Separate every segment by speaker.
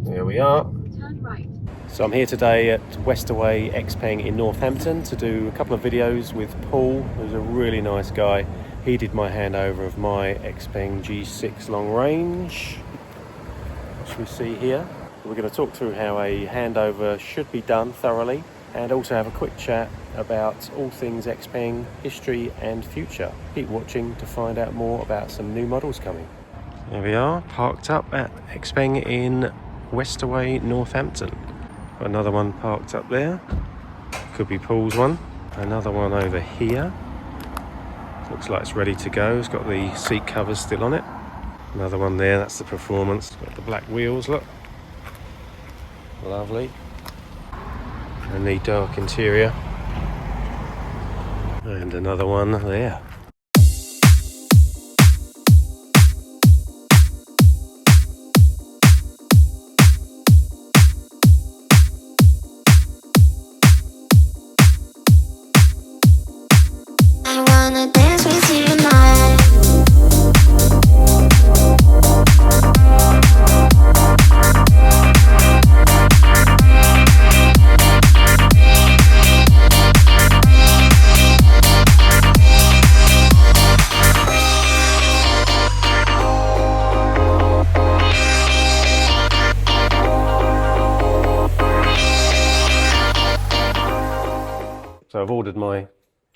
Speaker 1: Here we are.
Speaker 2: Turn right.
Speaker 1: So I'm here today at Westaway XPeng in Northampton to do a couple of videos with Paul, who's a really nice guy. He did my handover of my XPeng G6 long range, which we see here. We're going to talk through how a handover should be done thoroughly and also have a quick chat about all things XPeng, history and future. Keep watching to find out more about some new models coming. There we are, parked up at XPeng in Westaway, Northampton. Got another one parked up there. Could be Paul's one. Another one over here. Looks like it's ready to go. It's got the seat covers still on it. Another one there, that's the Performance. Got the black wheels, look. Lovely. And the dark interior. And another one there. So I've ordered my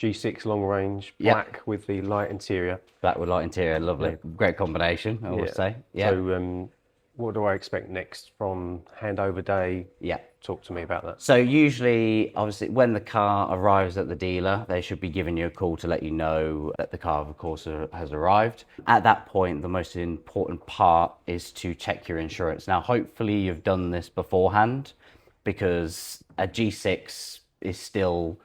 Speaker 1: G6 long range black with the light interior.
Speaker 3: Black with light interior, lovely. Great combination, I would say. Yeah.
Speaker 1: So what do I expect next from handover day?
Speaker 3: Yeah.
Speaker 1: Talk to me about that.
Speaker 3: So usually, obviously, when the car arrives at the dealer, they should be giving you a call to let you know that the car, of course, has arrived. At that point, the most important part is to check your insurance. Now, hopefully you've done this beforehand, because a G6 is still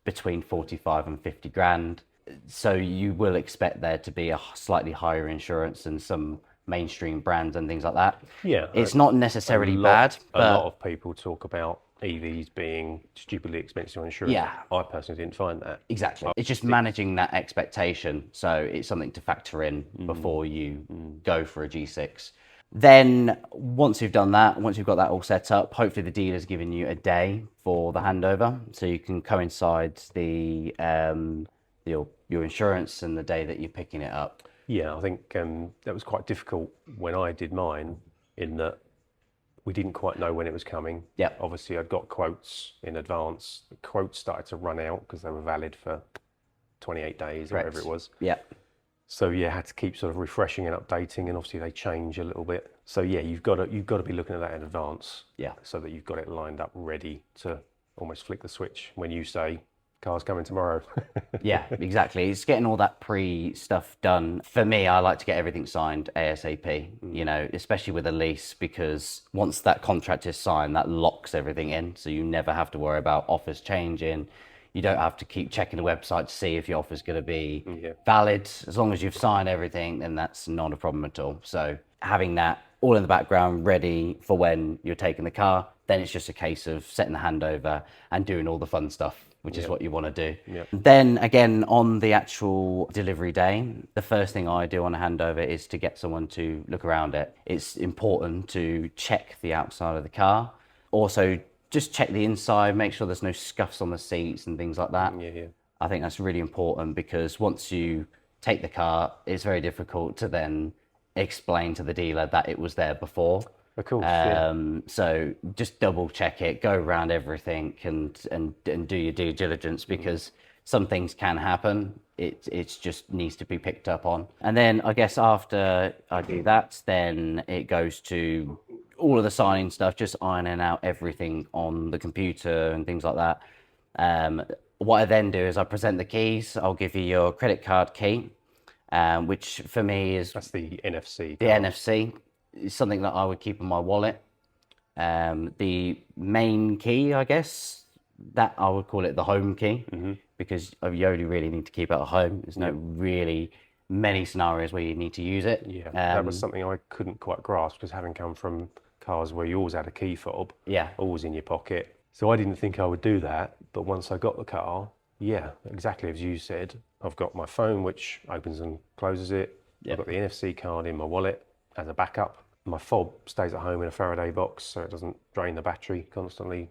Speaker 3: between 45 and 50 grand. So you will expect there to be a slightly higher insurance than some mainstream brands and things like that.
Speaker 1: Yeah.
Speaker 3: It's not necessarily bad.
Speaker 1: A lot of people talk about EVs being stupidly expensive on insurance.
Speaker 3: Yeah.
Speaker 1: I personally didn't find that.
Speaker 3: Exactly. It's just managing that expectation. So it's something to factor in before you go for a G6. Then once you've done that, once you've got that all set up, hopefully the dealer's giving you a day for the handover, so you can coincide the your insurance and the day that you're picking it up.
Speaker 1: Yeah, I think that was quite difficult when I did mine, in that we didn't quite know when it was coming.
Speaker 3: Yeah.
Speaker 1: Obviously, I'd got quotes in advance. The quotes started to run out because they were valid for 28 days or whatever it was.
Speaker 3: Yeah.
Speaker 1: So yeah, I had to keep sort of refreshing and updating, and obviously they change a little bit. So yeah, you've got to be looking at that in advance.
Speaker 3: Yeah.
Speaker 1: So that you've got it lined up, ready to almost flick the switch when you say car's coming tomorrow.
Speaker 3: Yeah, exactly. It's getting all that pre-stuff done. For me, I like to get everything signed ASAP, you know, especially with a lease, because once that contract is signed, that locks everything in. So you never have to worry about offers changing. You don't have to keep checking the website to see if your offer is going to be valid. As long as you've signed everything, then that's not a problem at all. So having that all in the background ready for when you're taking the car, then it's just a case of setting the handover and doing all the fun stuff, which is what you want to do. Then again, on the actual delivery day, the first thing I do on a handover is to get someone to look around it. It's important to check the outside of the car. Also, just check the inside, make sure there's no scuffs on the seats and things like that. I think that's really important, because once you take the car, it's very difficult to then explain to the dealer that it was there before.
Speaker 1: Of course.
Speaker 3: So just double check it, go around everything and do your due diligence, because some things can happen. It just needs to be picked up on. And then I guess after I do that, then it goes to all of the signing stuff, just ironing out everything on the computer and things like that. What I then do is I present the keys. I'll give you your credit card key, which for me is...
Speaker 1: That's the NFC.
Speaker 3: The NFC is something that I would keep in my wallet. The main key, I guess, that I would call it the home key, because you only really need to keep it at home. There's no really many scenarios where you need to use it.
Speaker 1: Yeah, that was something I couldn't quite grasp, because having come from cars where you always had a key fob, always in your pocket. So I didn't think I would do that, but once I got the car, yeah, exactly as you said, I've got my phone which opens and closes it. I've got the NFC card in my wallet as a backup. My fob stays at home in a Faraday box, so it doesn't drain the battery constantly,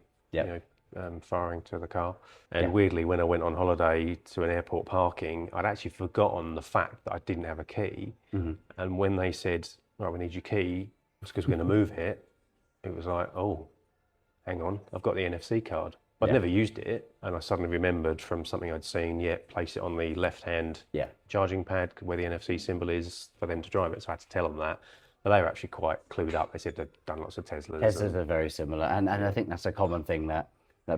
Speaker 1: firing to the car. And weirdly, when I went on holiday to an airport parking, I'd actually forgotten the fact that I didn't have a key. And when they said, right, we need your key, it's because we're going to move it, it was like, oh, hang on, I've got the NFC card. I'd never used it, and I suddenly remembered from something I'd seen, place it on the left-hand charging pad where the NFC symbol is for them to drive it, so I had to tell them that. But they were actually quite clued up. They said they'd done lots of Teslas.
Speaker 3: Teslas are very similar, and I think that's a common thing that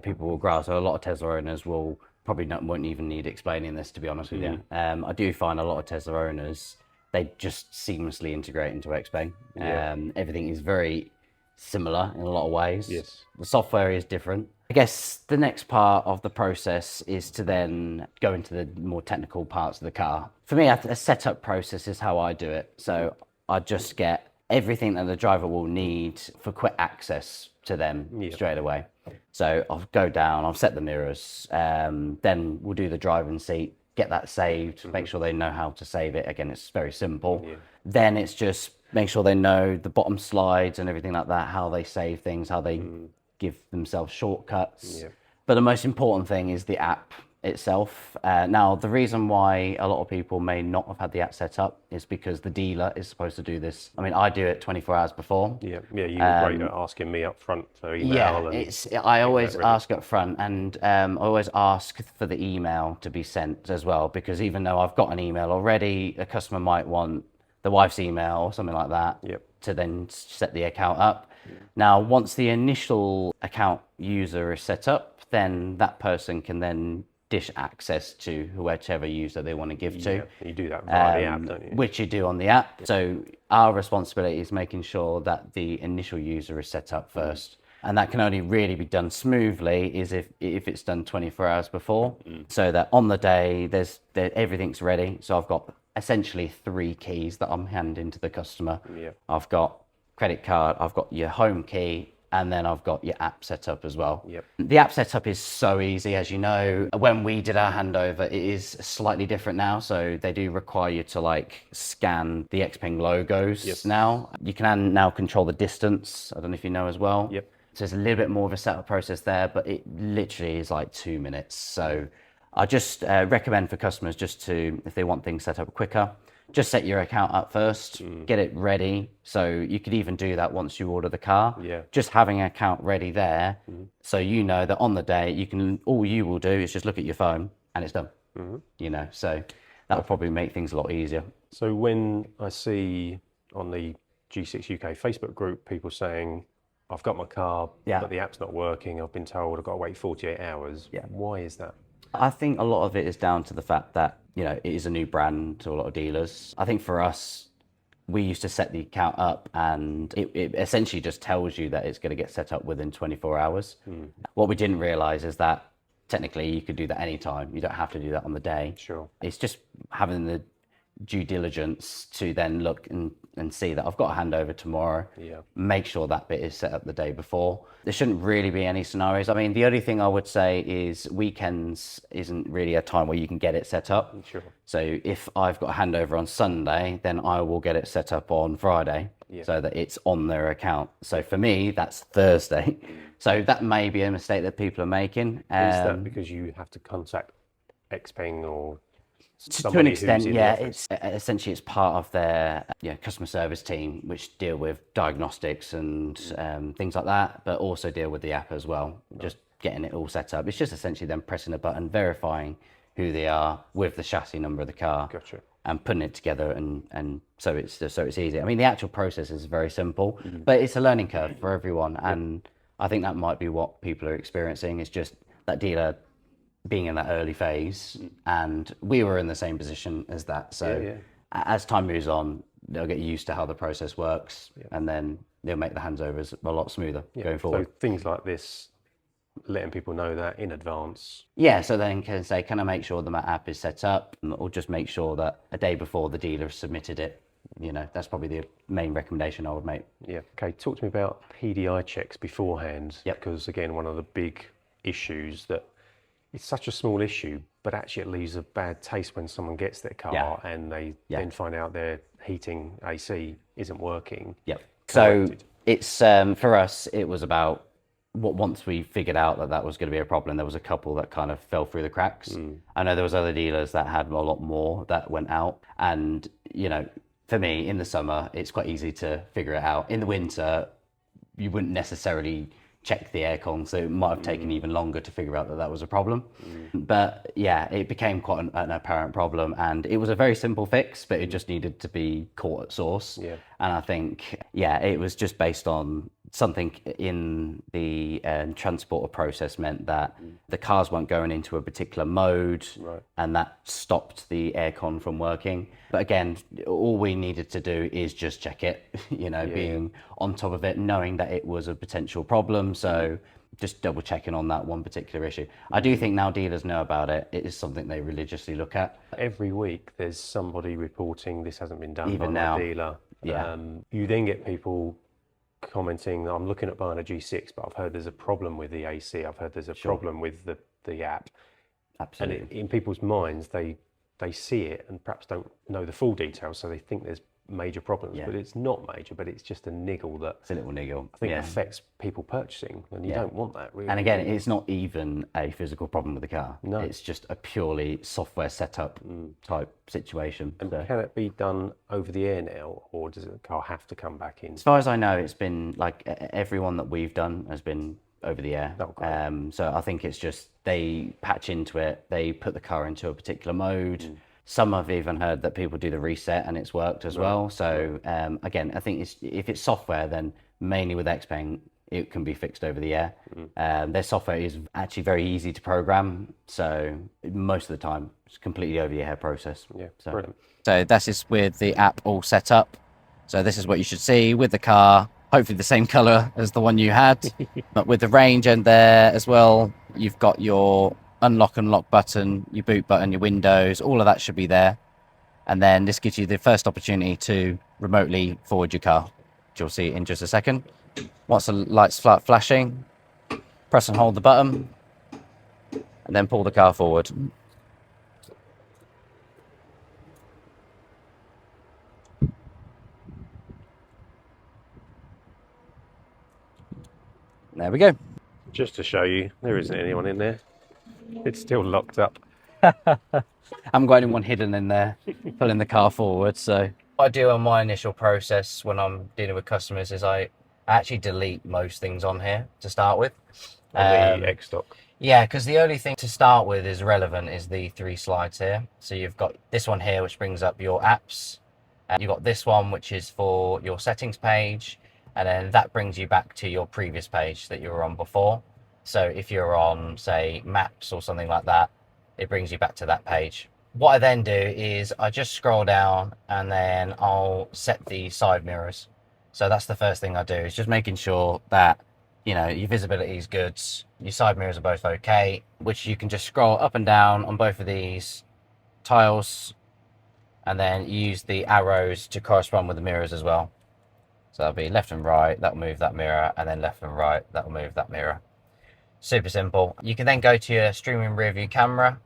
Speaker 3: people will grasp. So a lot of Tesla owners will probably won't even need explaining this, to be honest with you. I do find a lot of Tesla owners, they just seamlessly integrate into XPeng. Everything is very similar in a lot of ways. The software is different. I guess the next part of the process is to then go into the more technical parts of the car. For me, a setup process is how I do it. So I just get everything that the driver will need for quick access to them straight away. So I'll go down, I'll set the mirrors, then we'll do the driving seat, get that saved, make sure they know how to save it. Again, it's very simple. Then it's just make sure they know the bottom slides and everything like that, how they save things, how they give themselves shortcuts. But the most important thing is the app itself. Now, the reason why a lot of people may not have had the app set up is because the dealer is supposed to do this. I mean, I do it 24 hours before. You were
Speaker 1: great at asking me up front for email.
Speaker 3: I always ask up front, and I always ask for the email to be sent as well, because even though I've got an email already, a customer might want the wife's email or something like that to then set the account up. Now, once the initial account user is set up, then that person can then dish access to whichever user they want to give to.
Speaker 1: You do that via the app, don't you?
Speaker 3: Which you do on the app. So our responsibility is making sure that the initial user is set up first. And that can only really be done smoothly is if it's done 24 hours before. So that on the day, everything's ready. So I've got essentially 3 keys that I'm handing to the customer. I've got credit card, I've got your home key, and then I've got your app set up as well. The app setup is so easy. As you know, when we did our handover, it is slightly different now. So they do require you to scan the XPeng logos now. You can now control the distance. I don't know if you know as well. So it's a little bit more of a setup process there, but it literally is like 2 minutes. So I just recommend for customers just to, if they want things set up quicker, just set your account up first, get it ready. So you could even do that once you order the car. Just having an account ready there, so you know that on the day all you will do is just look at your phone and it's done. So that would probably make things a lot easier.
Speaker 1: So when I see on the G6 UK Facebook group people saying, I've got my car, but the app's not working, I've been told I've got to wait 48 hours. Why is that?
Speaker 3: I think a lot of it is down to the fact that, it is a new brand to a lot of dealers. I think for us, we used to set the account up and it essentially just tells you that it's going to get set up within 24 hours. What we didn't realize is that technically you could do that anytime. You don't have to do that on the day. It's just having the due diligence to then look and see that I've got a handover tomorrow. Make sure that bit is set up the day before. There shouldn't really be any scenarios. I mean, the only thing I would say is weekends isn't really a time where you can get it set up. So if I've got a handover on Sunday, then I will get it set up on Friday so that it's on their account. So for me, that's Thursday. So that may be a mistake that people are making.
Speaker 1: Is that because you have to contact XPeng or
Speaker 3: to an extent, it's essentially it's part of their customer service team, which deal with diagnostics and things like that, but also deal with the app as well. Just getting it all set up. It's just essentially them pressing a button, verifying who they are with the chassis number of the car, and putting it together, and so it's easy. I mean, the actual process is very simple, but it's a learning curve for everyone, and I think that might be what people are experiencing. It's just that dealer being in that early phase, and we were in the same position as that. So as time moves on, they'll get used to how the process works, and then they'll make the handovers a lot smoother going forward.
Speaker 1: So things like this, letting people know that in advance.
Speaker 3: So then can say, can I make sure that my app is set up, or just make sure that a day before the dealer has submitted it. That's probably the main recommendation I would make.
Speaker 1: Okay, talk to me about PDI checks beforehand, because again, one of the big issues that it's such a small issue, but actually it leaves a bad taste when someone gets their car and they then find out their heating AC isn't working.
Speaker 3: So
Speaker 1: corrected?
Speaker 3: it's for us, it was about once we figured out that that was going to be a problem, there was a couple that kind of fell through the cracks. I know there was other dealers that had a lot more that went out, and you know, for me in the summer it's quite easy to figure it out. In the winter you wouldn't necessarily check the aircon, so it might have taken even longer to figure out that that was a problem. But yeah, it became quite an apparent problem, and it was a very simple fix, but it just needed to be caught at source.
Speaker 1: Yeah.
Speaker 3: And I think, yeah, it was just based on something in the transporter process meant that the cars weren't going into a particular mode, and that stopped the aircon from working. But again, all we needed to do is just check it, you know, being on top of it, knowing that it was a potential problem. So just double checking on that one particular issue. I do think now dealers know about it. It is something they religiously look at.
Speaker 1: Every week there's somebody reporting this hasn't been done
Speaker 3: Even
Speaker 1: by
Speaker 3: now.
Speaker 1: my dealer.
Speaker 3: Yeah.
Speaker 1: You then get people commenting, I'm looking at buying a G6, but I've heard there's a problem with the AC. I've heard there's a problem with the app.
Speaker 3: Absolutely.
Speaker 1: And in people's minds, they see it and perhaps don't know the full details, so they think there's major problems, but it's not major, but it's just a niggle that
Speaker 3: It's a little niggle.
Speaker 1: I think affects people purchasing, and you don't want that really.
Speaker 3: And again, it's not even a physical problem with the car.
Speaker 1: No.
Speaker 3: It's just a purely software setup type situation.
Speaker 1: And
Speaker 3: So,
Speaker 1: can it be done over the air now, or does the car have to come back in?
Speaker 3: as far as I know, it's been like everyone that we've done has been over the air.
Speaker 1: Oh, great.
Speaker 3: So I think it's just they patch into it, they put the car into a particular mode. Some I've even heard that people do the reset and it's worked as well. So again, I think if it's software, then mainly with XPeng, it can be fixed over the air. Their software is actually very easy to program. So most of the time, it's completely over the air process.
Speaker 1: Yeah,
Speaker 3: so,
Speaker 1: brilliant.
Speaker 3: So this is with the app all set up. So this is what you should see with the car. Hopefully the same color as the one you had, but with the range end there as well, you've got your unlock and lock button, your boot button, your windows, all of that should be there. And then this gives you the first opportunity to remotely forward your car, which you'll see in just a second. Once the lights start flashing, press and hold the button, and then pull the car forward. There we go.
Speaker 1: Just to show you, there isn't anyone in there. It's still locked up.
Speaker 3: I haven't got anyone hidden in there pulling the car forward. So what I do on my initial process when I'm dealing with customers is I actually delete most things on here to start with.
Speaker 1: On the X stock.
Speaker 3: Yeah, because the only thing to start with is relevant is the 3 slides here. So you've got this one here, which brings up your apps. And you've got this one, which is for your settings page. And then that brings you back to your previous page that you were on before. So if you're on, say, maps or something like that, it brings you back to that page. What I then do is I just scroll down and then I'll set the side mirrors. So that's the first thing I do, is just making sure that, you know, your visibility is good, your side mirrors are both okay, which you can just scroll up and down on both of these tiles and then use the arrows to correspond with the mirrors as well. So that'll be left and right, that'll move that mirror, and then left and right, that'll move that mirror. Super simple. You can then go to your streaming rear view camera.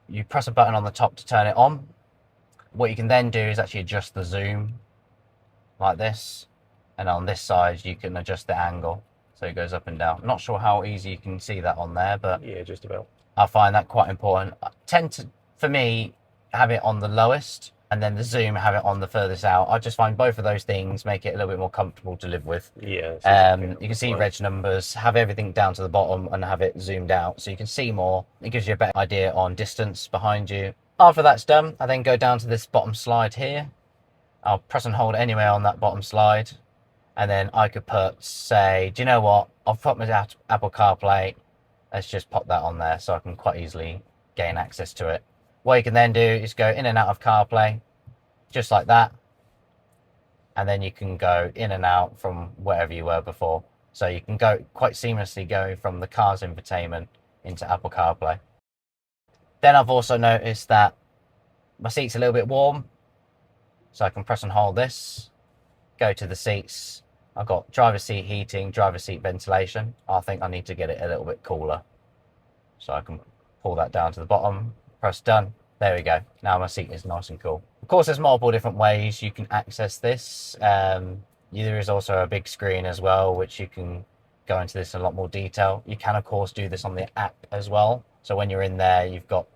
Speaker 3: You press a button on the top to turn it on. What you can then do is actually adjust the zoom like this. And on this side, you can adjust the angle. So it goes up and down. Not sure how easy you can see that on there, but
Speaker 1: Yeah, just about.
Speaker 3: I find that quite important. I tend to, for me, have it on the lowest, and then the zoom have it on the furthest out. I just find both of those things make it a little bit more comfortable to live with.
Speaker 1: Yeah.
Speaker 3: You can see reg numbers, have everything down to the bottom and have it zoomed out so you can see more. It gives you a better idea on distance behind you. After that's done, I then go down to this bottom slide here. I'll press and hold anywhere on that bottom slide. And then I could put, say, do you know what? I've put my Apple CarPlay. Let's just pop that on there so I can quite easily gain access to it. What you can then do is go in and out of CarPlay, just like that. And then you can go in and out from wherever you were before. So you can go quite seamlessly go from the car's infotainment into Apple CarPlay. Then I've also noticed that my seat's a little bit warm. So I can press and hold this, go to the seats. I've got driver seat heating, driver seat ventilation. I think I need to get it a little bit cooler. So I can pull that down to the bottom, press done. There we go. Now my seat is nice and cool. Of course, there's multiple different ways you can access this. You There is also a big screen as well, which you can go into this in a lot more detail. You can, of course, do this on the app as well. So when you're in there, you've got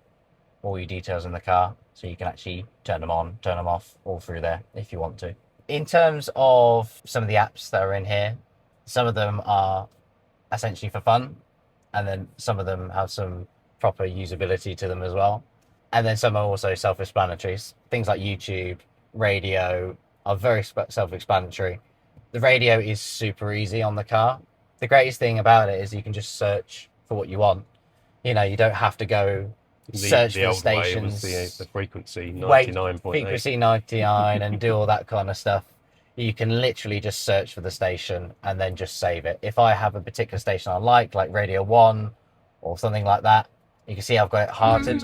Speaker 3: all your details in the car, so you can actually turn them on, turn them off, all through there if you want to. In terms of some of the apps that are in here, some of them are essentially for fun, and then some of them have some proper usability to them as well. And then some are also self-explanatory. Things like YouTube, radio are very self-explanatory. The radio is super easy on the car. The greatest thing about it is you can just search for what you want. You know, you don't have to go search for the stations.
Speaker 1: The frequency 99.8.
Speaker 3: Frequency 99 and do all that kind of stuff. You can literally just search for the station and then just save it. If I have a particular station I like Radio 1 or something like that, you can see I've got it hearted.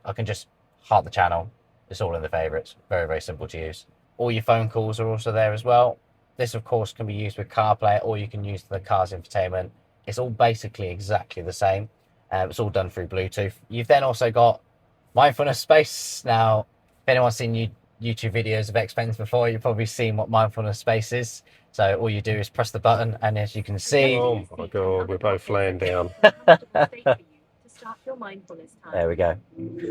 Speaker 3: I can just heart the channel. It's all in the favorites. Very, very simple to use. All your phone calls are also there as well. This, of course, can be used with CarPlay, or you can use the car's infotainment. It's all basically exactly the same. It's all done through Bluetooth. You've then also got Mindfulness Space. Now, if anyone's seen YouTube videos of Xpengs before, you've probably seen what Mindfulness Space is. So all you do is press the button, and as you can see...
Speaker 1: Oh my God, we're both laying down.
Speaker 3: There we go.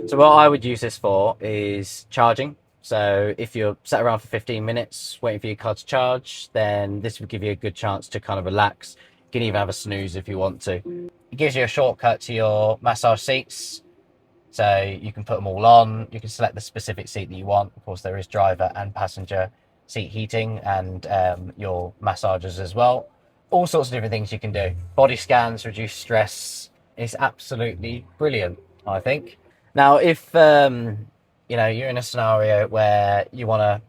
Speaker 3: So what I would use this for is charging. So if you're sat around for 15 minutes waiting for your car to charge, then this would give you a good chance to kind of relax. You can even have a snooze if you want to. It gives you a shortcut to your massage seats. So you can put them all on. You can select the specific seat that you want. Of course, there is driver and passenger seat heating, and your massagers as well. All sorts of different things you can do. Body scans, reduce stress. It's absolutely brilliant, I think. Now, if you know, you're in a scenario where you want to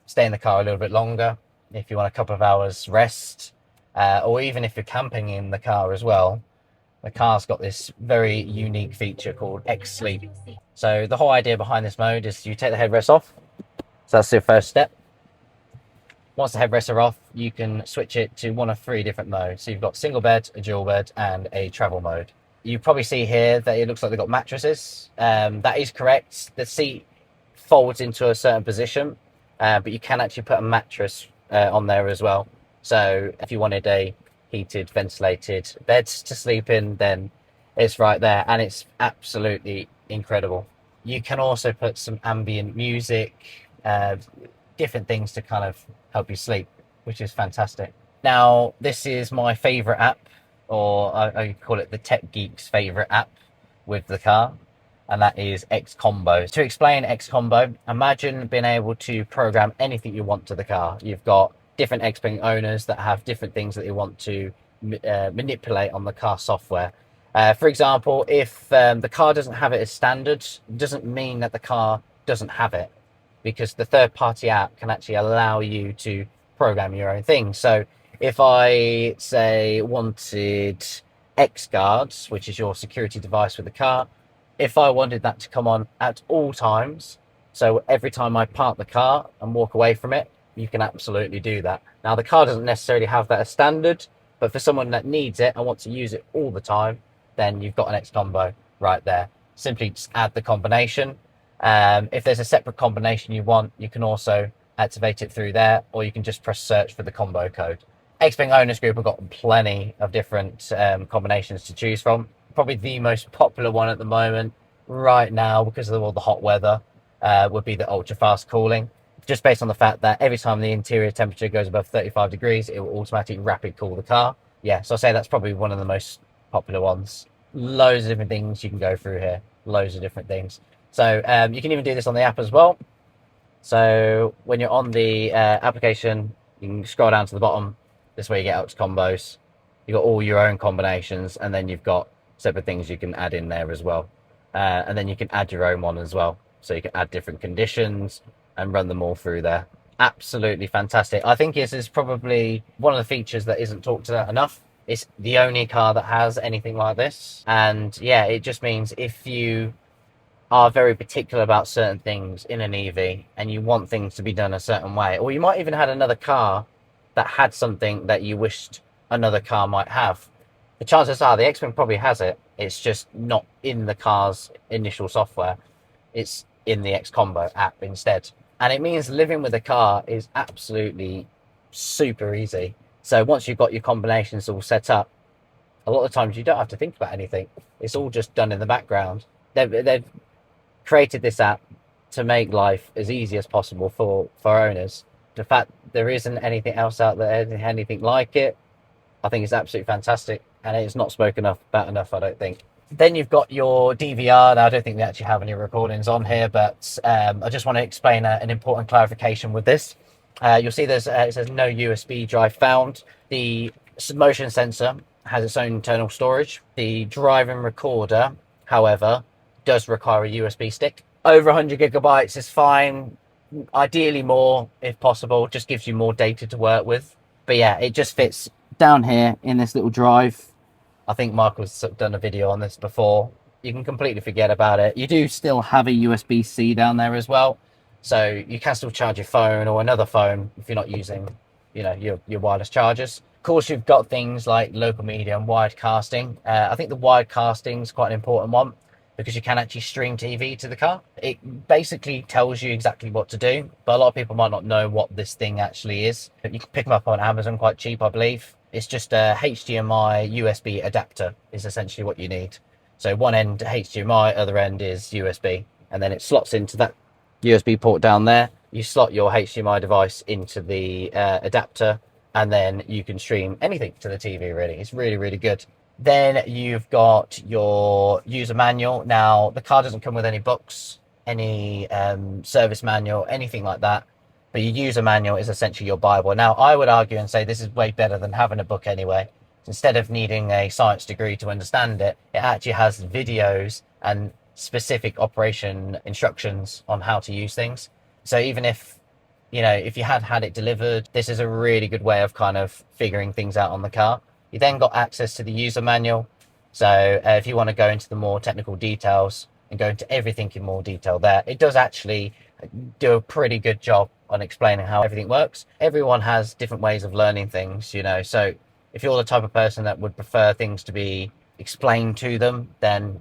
Speaker 3: stay in the car a little bit longer, if you want a couple of hours rest, or even if you're camping in the car as well, the car's got this very unique feature called X Sleep. So the whole idea behind this mode is you take the headrest off. So that's your first step. Once the headrests are off, you can switch it to one of 3 different modes. So you've got single bed, a dual bed, and a travel mode. You probably see here that it looks like they've got mattresses. That is correct. The seat folds into a certain position, but you can actually put a mattress on there as well. So if you wanted a heated, ventilated bed to sleep in, then it's right there, and it's absolutely incredible. You can also put some ambient music, different things to kind of help you sleep, which is fantastic. Now, this is my favorite app, or I call it the tech geek's favorite app with the car, and that is Xcombo. To explain Xcombo, imagine being able to program anything you want to the car. You've got different Xpeng owners that have different things that they want to manipulate on the car software. For example, if the car doesn't have it as standard, it doesn't mean that the car doesn't have it, because the third-party app can actually allow you to program your own things. So if I, say, wanted XGuards, which is your security device with the car, if I wanted that to come on at all times, so every time I park the car and walk away from it, you can absolutely do that. Now, the car doesn't necessarily have that as standard, but for someone that needs it and wants to use it all the time, then you've got an Xcombo right there. Simply just add the combination. If there's a separate combination you want, you can also activate it through there, or you can just press search for the combo code. Xpeng Owners Group have got plenty of different combinations to choose from. Probably the most popular one at the moment right now, because of all the hot weather, would be the ultra fast cooling. Just based on the fact that every time the interior temperature goes above 35 degrees, it will automatically rapid cool the car. Yeah, so I'll say that's probably one of the most popular ones. Loads of different things you can go through here. Loads of different things. So you can even do this on the app as well. So when you're on the application, you can scroll down to the bottom. This way you get out to combos. You've got all your own combinations, and then you've got separate things you can add in there as well. And then you can add your own one as well. So you can add different conditions and run them all through there. Absolutely fantastic. I think this is probably one of the features that isn't talked about enough. It's the only car that has anything like this. And yeah, it just means if you are very particular about certain things in an EV and you want things to be done a certain way, or you might even had another car that had something that you wished another car might have, the chances are the Xpeng probably has it. It's just not in the car's initial software. It's in the Xcombo app instead. And it means living with a car is absolutely super easy. So once you've got your combinations all set up, a lot of times you don't have to think about anything. It's all just done in the background. They've created this app to make life as easy as possible for owners. The fact there isn't anything else out there, anything like it, I think it's absolutely fantastic. And it's not spoken about enough, I don't think. Then you've got your DVR. Now, I don't think we actually have any recordings on here, but I just want to explain an important clarification with this. You'll see there's it says no USB drive found. The motion sensor has its own internal storage. The driving recorder, however, does require a USB stick. Over 100 gigabytes is fine. Ideally more, if possible. Just gives you more data to work with. But yeah, it just fits down here in this little drive. I think Michael's done a video on this before. You can completely forget about it. You do still have a USB-C down there as well. So you can still charge your phone or another phone if you're not using, you know, your wireless chargers. Of course, you've got things like local media and wired casting. I think the wired casting is quite an important one because you can actually stream TV to the car. It basically tells you exactly what to do, but a lot of people might not know what this thing actually is. You can pick them up on Amazon quite cheap, I believe. It's just a HDMI USB adapter is essentially what you need. So one end HDMI, other end is USB, and then it slots into that USB port down there. You slot your HDMI device into the adapter, and then you can stream anything to the TV, really. It's really, really good. Then you've got your user manual. Now, the car doesn't come with any books, any service manual, anything like that. But your user manual is essentially your Bible. Now, I would argue and say this is way better than having a book anyway. Instead of needing a science degree to understand it, it actually has videos and specific operation instructions on how to use things. So even if, you know, if you had it delivered, this is a really good way of kind of figuring things out on the car. You then got access to the user manual. So if you want to go into the more technical details and go into everything in more detail there, it does actually do a pretty good job on explaining how everything works. Everyone has different ways of learning things, you know, so if you're the type of person that would prefer things to be explained to them, then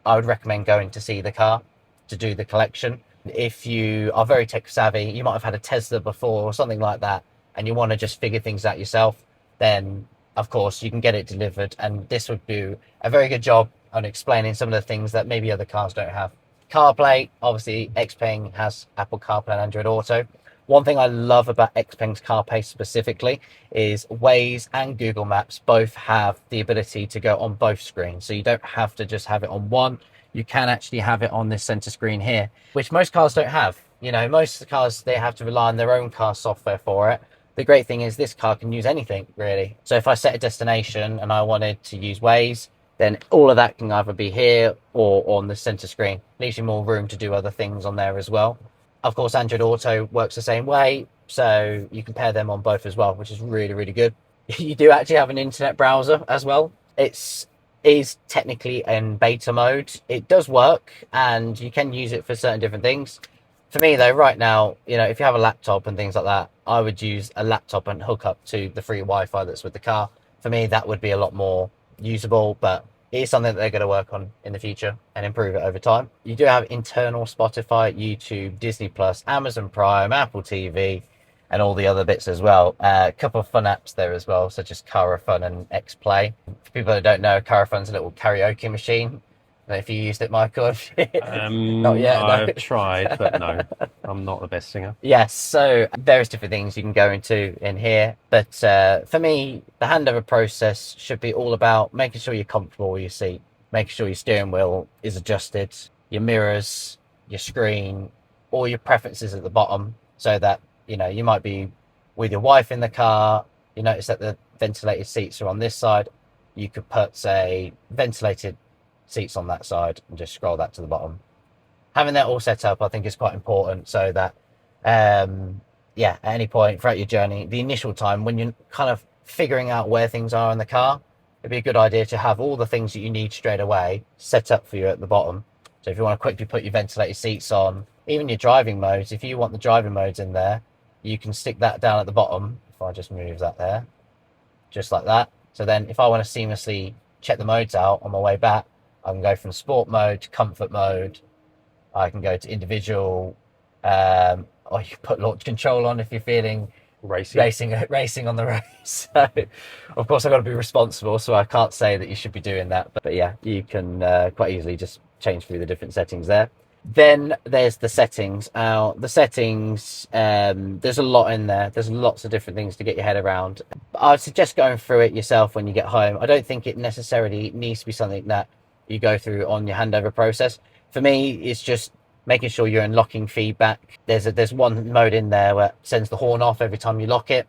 Speaker 3: I would recommend going to see the car to do the collection. If you are very tech savvy, you might have had a Tesla before or something like that, and you want to just figure things out yourself, then of course you can get it delivered, and this would do a very good job on explaining some of the things that maybe other cars don't have. CarPlay, obviously XPeng has Apple CarPlay and Android Auto. One thing I love about XPeng's CarPlay specifically is Waze and Google Maps both have the ability to go on both screens. So you don't have to just have it on one. You can actually have it on this center screen here, which most cars don't have. You know, most cars, they have to rely on their own car software for it. The great thing is this car can use anything, really. So if I set a destination and I wanted to use Waze, then all of that can either be here or on the center screen. Leaves you more room to do other things on there as well. Of course, Android Auto works the same way, so you can pair them on both as well, which is really, really good. You do actually have an internet browser as well. It is technically in beta mode. It does work, and you can use it for certain different things. For me, though, right now, you know, if you have a laptop and things like that, I would use a laptop and hook up to the free Wi-Fi that's with the car. For me, that would be a lot more usable, but it is something that they're going to work on in the future and improve it over time. You do have internal Spotify, YouTube, Disney Plus, Amazon Prime, Apple TV, and all the other bits as well. A couple of fun apps there as well, such as Cara Fun and Xplay. For people that don't know, Cara Fun's a little karaoke machine. I don't know if you used it, Michael. Not yet.
Speaker 1: I've
Speaker 3: No.
Speaker 1: tried, but no, I'm not the best singer.
Speaker 3: Yes, so various different things you can go into in here. But for me, the handover process should be all about making sure you're comfortable with your seat, making sure your steering wheel is adjusted, your mirrors, your screen, all your preferences at the bottom, so that, you know, you might be with your wife in the car, you notice that the ventilated seats are on this side. You could put, say, ventilated seats on that side and just scroll that to the bottom. Having that all set up, I think, is quite important, so that yeah, at any point throughout your journey, the initial time when you're kind of figuring out where things are in the car, it'd be a good idea to have all the things that you need straight away set up for you at the bottom. So if you want to quickly put your ventilated seats on, even your driving modes, if you want the driving modes in there, you can stick that down at the bottom. If I just move that there, just like that. So then if I want to seamlessly check the modes out on my way back, I can go from sport mode to comfort mode. I can go to individual, or you put launch control on if you're feeling racing on the road. So of course I've got to be responsible, so I can't say that you should be doing that, but yeah, you can quite easily just change through the different settings there. Then there's the settings. The settings, there's a lot in there. There's lots of different things to get your head around. But I would suggest going through it yourself when you get home. I don't think it necessarily needs to be something that you go through on your handover process. For me, it's just making sure you're unlocking feedback. There's one mode in there where it sends the horn off every time you lock it.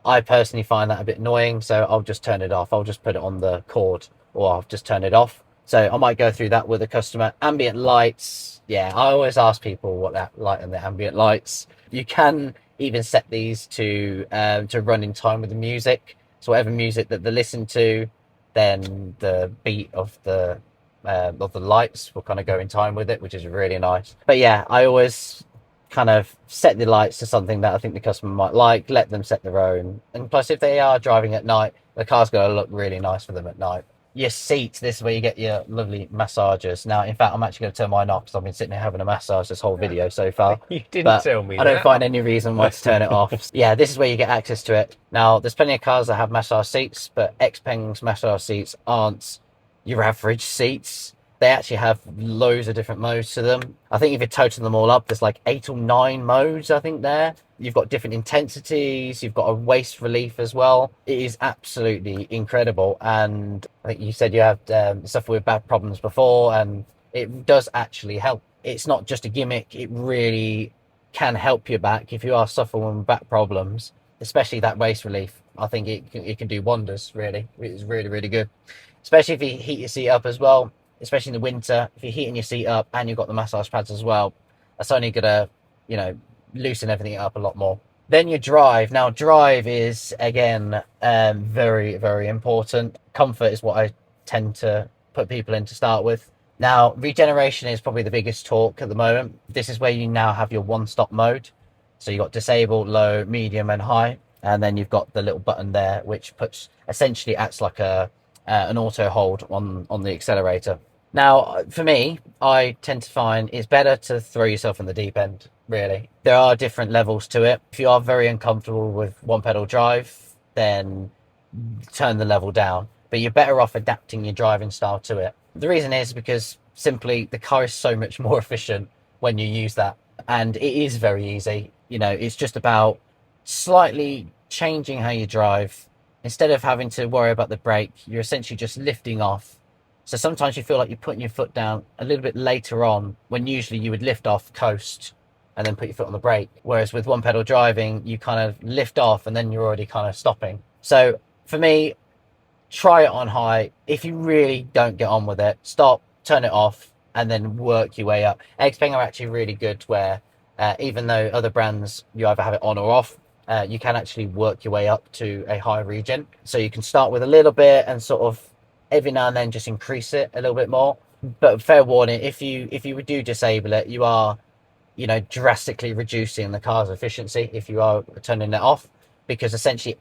Speaker 3: I personally find that a bit annoying, so I'll just turn it off. I'll just put it on the cord, or I'll just turn it off. So I might go through that with a customer. Ambient lights, yeah, I always ask people what that light and the ambient lights. You can even set these to run in time with the music. So whatever music that they listen to, then the beat of the lights will kind of go in time with it, which is really nice. But yeah, I always kind of set the lights to something that I think the customer might like, let them set their own. And plus, if they are driving at night, the car's going to look really nice for them at night. Your seats, this is where you get your lovely massagers. Now, in fact, I'm actually going to turn mine off because I've been sitting here having a massage this whole video so far.
Speaker 1: You didn't tell me
Speaker 3: I don't find any reason why to turn it off. Yeah, this is where you get access to it. Now, there's plenty of cars that have massage seats, but XPeng's massage seats aren't your average seats. They actually have loads of different modes to them. I think if you total them all up, there's like 8 or 9 modes, I think, there. You've got different intensities. You've got a waist relief as well. It is absolutely incredible. And I think you said you have suffered with back problems before, and it does actually help. It's not just a gimmick. It really can help your back if you are suffering with back problems, especially that waist relief. I think it can do wonders, really. It's really, really good. Especially if you heat your seat up as well. Especially in the winter, if you're heating your seat up and you've got the massage pads as well, that's only gonna, loosen everything up a lot more. Then your drive. Now, drive is, again, very, very important. Comfort is what I tend to put people in to start with. Now, regeneration is probably the biggest talk at the moment. This is where you now have your one-stop mode. So you've got disabled, low, medium, and high. And then you've got the little button there, which essentially acts like an auto hold on the accelerator. Now, for me, I tend to find it's better to throw yourself in the deep end, really. There are different levels to it. If you are very uncomfortable with one pedal drive, then turn the level down. But you're better off adapting your driving style to it. The reason is because simply the car is so much more efficient when you use that. And it is very easy. It's just about slightly changing how you drive. Instead of having to worry about the brake, you're essentially just lifting off. So sometimes you feel like you're putting your foot down a little bit later on, when usually you would lift off, coast, and then put your foot on the brake. Whereas with one pedal driving, you kind of lift off and then you're already kind of stopping. So for me, try it on high. If you really don't get on with it, stop, turn it off, and then work your way up. XPeng are actually really good where even though other brands, you either have it on or off, you can actually work your way up to a high regen. So you can start with a little bit and sort of every now and then just increase it a little bit more. But fair warning, if you do disable it, you are drastically reducing the car's efficiency if you are turning it off, because essentially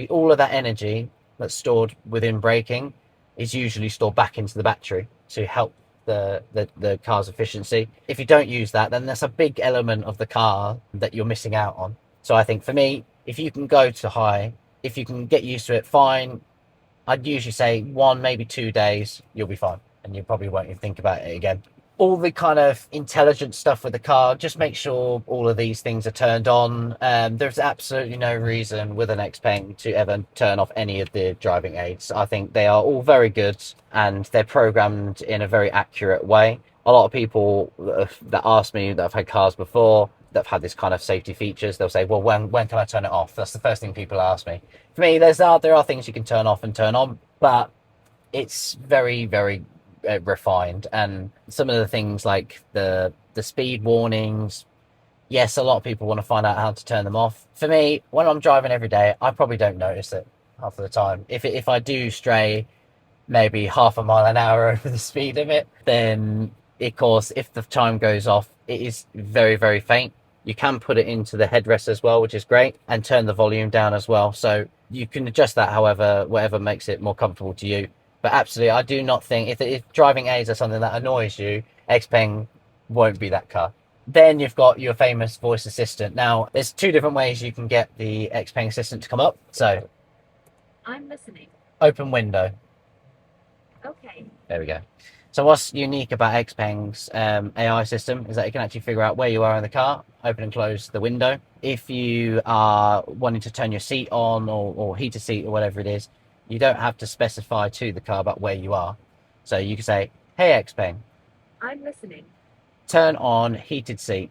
Speaker 3: all of that energy that's stored within braking is usually stored back into the battery to help the car's efficiency. If you don't use that, then that's a big element of the car that you're missing out on. So I think for me, if you can go to high, if you can get used to it, fine. I'd usually say 1, maybe 2 days, you'll be fine. And you probably won't even think about it again. All the kind of intelligent stuff with the car, just make sure all of these things are turned on. There's absolutely no reason with an XPeng to ever turn off any of the driving aids. I think they are all very good and they're programmed in a very accurate way. A lot of people that ask me that have had cars before, that have had this kind of safety features, they'll say, well, when can I turn it off? That's the first thing people ask me. For me, there are things you can turn off and turn on, but it's very, very refined. And some of the things like the speed warnings, yes, a lot of people want to find out how to turn them off. For me, when I'm driving every day, I probably don't notice it half of the time. If I do stray maybe half a mile an hour over the speed limit, then of course, if the time goes off, it is very, very faint. You can put it into the headrest as well, which is great, and turn the volume down as well. So you can adjust that whatever makes it more comfortable to you. But absolutely, I do not think if driving aids are something that annoys you, XPeng won't be that car. Then you've got your famous voice assistant. Now, there's two different ways you can get the XPeng assistant to come up. So,
Speaker 2: I'm listening.
Speaker 3: open window.
Speaker 2: Okay.
Speaker 3: There we go. So what's unique about XPeng's AI system is that it can actually figure out where you are in the car, open and close the window. If you are wanting to turn your seat on or heat a seat or whatever it is, you don't have to specify to the car about where you are. So you can say, hey XPeng,
Speaker 2: I'm listening.
Speaker 3: turn on heated seat.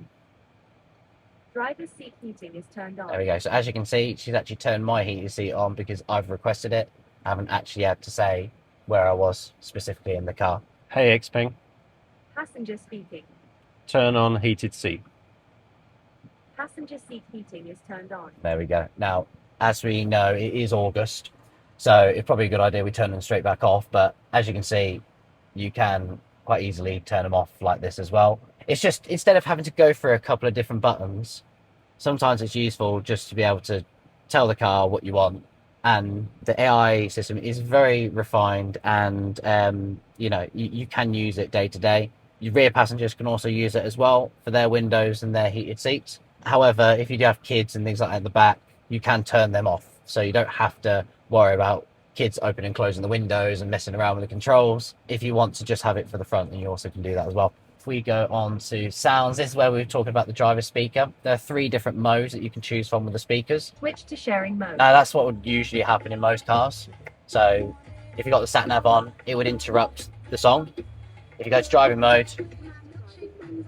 Speaker 2: Driver's seat heating is turned on.
Speaker 3: There we go. So as you can see, she's actually turned my heated seat on because I've requested it. I haven't actually had to say where I was specifically in the car.
Speaker 1: Hey Xpeng,
Speaker 2: Passenger speaking.
Speaker 1: turn on heated seat.
Speaker 2: Passenger seat heating is turned on.
Speaker 3: There we go. Now, as we know, it is August, so it's probably a good idea we turn them straight back off. But as you can see, you can quite easily turn them off like this as well. It's just, instead of having to go through a couple of different buttons, sometimes it's useful just to be able to tell the car what you want. And the AI system is very refined, and you know, you can use it day to day. Your rear passengers can also use it as well for their windows and their heated seats. However, if you do have kids and things like that at the back, you can turn them off. So you don't have to worry about kids opening and closing the windows and messing around with the controls. If you want to just have it for the front, then you also can do that as well. If we go on to sounds, this is where we're talking about the driver speaker. There are 3 different modes that you can choose from with the speakers.
Speaker 2: Switch to sharing mode.
Speaker 3: Now that's what would usually happen in most cars. So if you've got the sat nav on, it would interrupt the song. If you go to driving mode,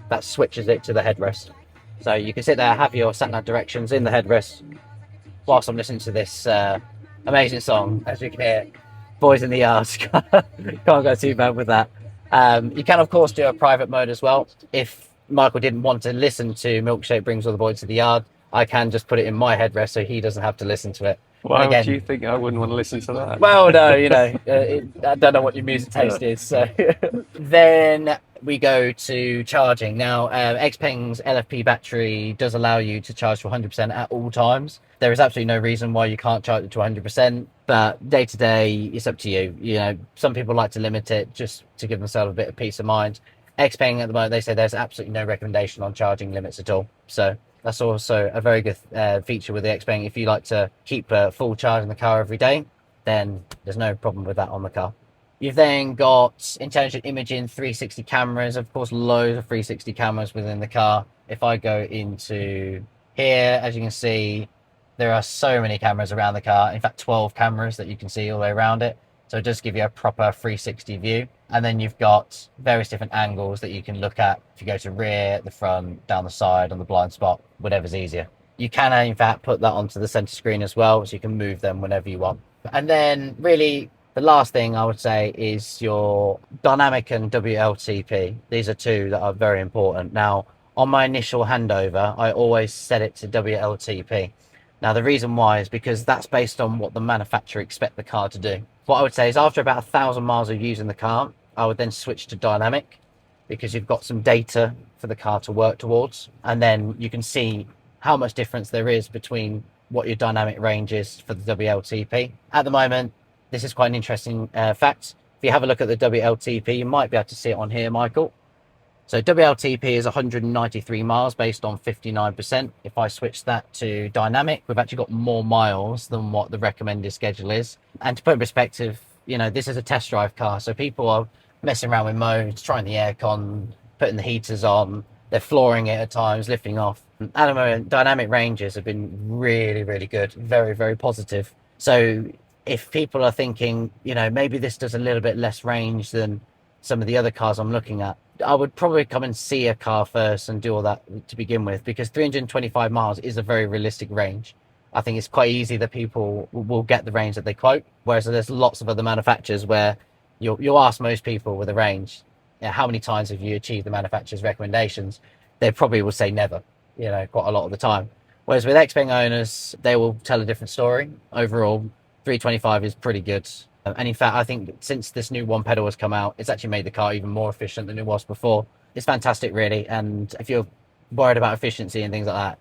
Speaker 3: that switches it to the headrest. So you can sit there, have your sat nav directions in the headrest whilst I'm listening to this amazing song. As you can hear, boys in the yard. Can't go too bad with that. You can of course do a private mode as well. If Michael didn't want to listen to Milkshake Brings All the Boys to the Yard, I can just put it in my headrest so he doesn't have to listen to it.
Speaker 1: Why
Speaker 3: Again,
Speaker 1: would you think I wouldn't want to listen to that?
Speaker 3: well, no, you know, I don't know what your music taste is. So then we go to charging. Now, Xpeng's LFP battery does allow you to charge to 100% at all times. There is absolutely no reason why you can't charge it to 100%, but day to day, it's up to you. You know, some people like to limit it just to give themselves a bit of peace of mind. Xpeng at the moment, they say there's absolutely no recommendation on charging limits at all. So that's also a very good feature with the Xpeng. If you like to keep a full charge in the car every day, then there's no problem with that on the car. You've then got intelligent imaging, 360 cameras, of course, loads of 360 cameras within the car. If I go into here, as you can see, there are so many cameras around the car. In fact, 12 cameras that you can see all the way around it. So it does give you a proper 360 view. And then you've got various different angles that you can look at. If you go to rear, the front, down the side, on the blind spot, whatever's easier. You can, in fact, put that onto the center screen as well, so you can move them whenever you want. And then really the last thing I would say is your dynamic and WLTP. These are 2 that are very important. Now, on my initial handover, I always set it to WLTP. Now, the reason why is because that's based on what the manufacturer expect the car to do. What I would say is after about 1,000 miles of using the car, I would then switch to dynamic, because you've got some data for the car to work towards. And then you can see how much difference there is between what your dynamic range is for the WLTP. At the moment, this is quite an interesting fact. If you have a look at the WLTP, you might be able to see it on here, Michael. So WLTP is 193 miles based on 59%. If I switch that to dynamic, we've actually got more miles than what the recommended schedule is. And to put in perspective, you know, this is a test drive car. So people are messing around with modes, trying the aircon, putting the heaters on. They're flooring it at times, lifting off. At the moment, dynamic ranges have been really, really good. Very, very positive. So if people are thinking, you know, maybe this does a little bit less range than some of the other cars I'm looking at, I would probably come and see a car first and do all that to begin with, because 325 miles is a very realistic range. I think it's quite easy that people will get the range that they quote, whereas there's lots of other manufacturers where you'll ask most people with a range, you know, how many times have you achieved the manufacturer's recommendations? They probably will say never, you know, quite a lot of the time. Whereas with Xpeng owners, they will tell a different story. Overall, 325 is pretty good. And in fact, I think since this new one pedal has come out, it's actually made the car even more efficient than it was before. It's fantastic, really. And if you're worried about efficiency and things like that,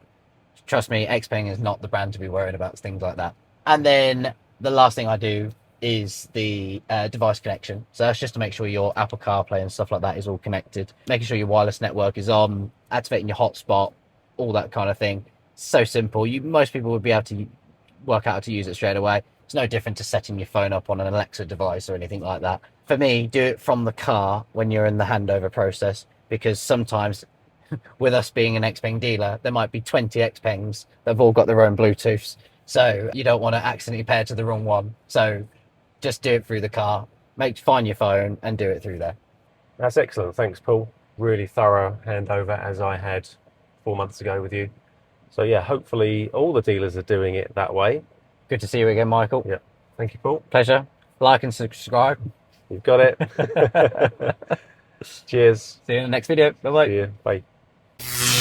Speaker 3: trust me, Xpeng is not the brand to be worried about things like that. And then the last thing I do is the device connection. So that's just to make sure your Apple CarPlay and stuff like that is all connected, making sure your wireless network is on, activating your hotspot, all that kind of thing. So simple. Most people would be able to work out how to use it straight away. It's no different to setting your phone up on an Alexa device or anything like that. For me, do it from the car when you're in the handover process, because sometimes with us being an XPeng dealer, there might be 20 XPengs that have all got their own Bluetooths. So you don't want to accidentally pair to the wrong one. So just do it through the car, find your phone and do it through there.
Speaker 1: That's excellent. Thanks, Paul. Really thorough handover, as I had 4 months ago with you. So yeah, hopefully all the dealers are doing it that way.
Speaker 3: Good to see you again, Michael.
Speaker 1: Yeah. Thank you, Paul.
Speaker 3: Pleasure. Like and subscribe.
Speaker 1: You've got it. Cheers.
Speaker 3: See you in the next video. Bye-bye.
Speaker 1: See you. Bye.